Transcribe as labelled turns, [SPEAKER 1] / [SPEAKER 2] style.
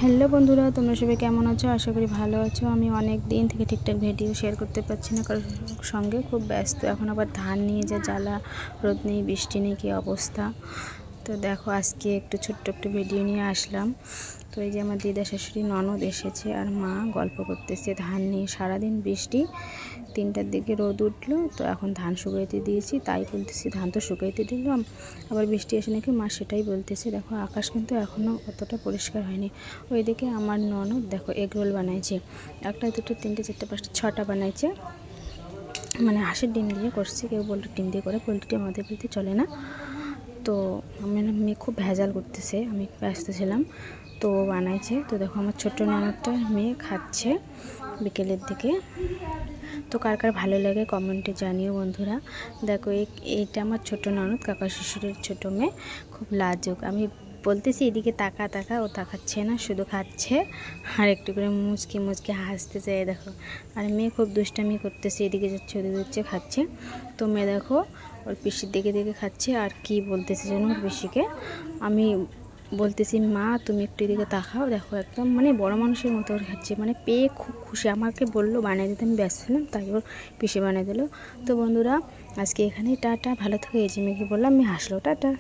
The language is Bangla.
[SPEAKER 1] হ্যালো বন্ধুরা, তোমরা সবাই কেমন আছো? আশা করি ভালো আছো। আমি অনেক দিন থেকে ঠিকঠাক ভিডিও শেয়ার করতে পারছি না, কারোর সঙ্গে খুব ব্যস্ত। এখন আবার ধান নিয়ে যা জ্বালা, রোদ নেই বৃষ্টি নেই, কী অবস্থা। তো দেখো আজকে একটু ছোট্ট একটু ভিডিও নিয়ে আসলাম। তো এই যে আমার দিদা শাশুড়ি ননদ এসেছে আর মা গল্প করতেছে ধান নিয়ে। সারাদিন বৃষ্টি, 3টার দিকে রোদ উঠলো, তো এখন ধান শুকাইতে দিয়েছি। তাই বলতেছি ধান তো শুকাইতে দিলাম, আবার বৃষ্টি আসে নাকি, মা সেটাই বলতেছে। দেখো আকাশ কিন্তু এখনও অতটা পরিষ্কার হয়নি। ওইদিকে আমার ননদ দেখো এগরোল বানাইছে, 1টা 2টো 3টে 4টে 5টা 6টা বানাইছে। মানে হাঁসের ডিম দিয়ে করছে, কেউ পোলট্রির ডিম দিয়ে করে, পোলট্রিটি আমাদের বাড়িতে চলে না। তো আমার মেয়ে খুব ভেজাল করতেছে, আমি ব্যস্ত ছিলাম, তো বানাইছে। তো দেখো আমার ছোট্ট ননদটা মেয়ে খাচ্ছে বিকেলের দিকে। তো কার কার ভালো লাগে কমেন্টে জানিও বন্ধুরা। দেখো এইটা আমার ছোট ননদ, কাকা শ্বশুরের ছোটো মেয়ে, খুব লাজুক। আমি বলতেছি এদিকে তাকা তাকা, ও তাকাচ্ছে না, শুধু খাচ্ছে আর একটু করে মুচকি মুচকি হাসতে চায়। দেখো আর মেয়ে খুব দুষ্টামি করতেছে, এদিকে যাচ্ছে ওদিকে যাচ্ছে, খাচ্ছে। তো মেয়ে দেখো ওর পিসির দিকে দিকে খাচ্ছে। আর কি বলতেছে যেন ওর পিসিকে, আমি বলতেছি মা তুমি একটু এদিকে তাকাও। দেখো একদম মানে বড় মানুষের মতো ওর খাচ্ছে, মানে পেয়ে খুব খুশি। আমাকে বললো বানিয়ে দিতে, আমি ব্যস্ত ছিলাম, তাই ওর পিসি বানিয়ে দিল। তো বন্ধুরা আজকে এখানেই টাটা, ভালো থেকে। এই যে মেয়েকে বললাম, আমি হাসলো, টাটা।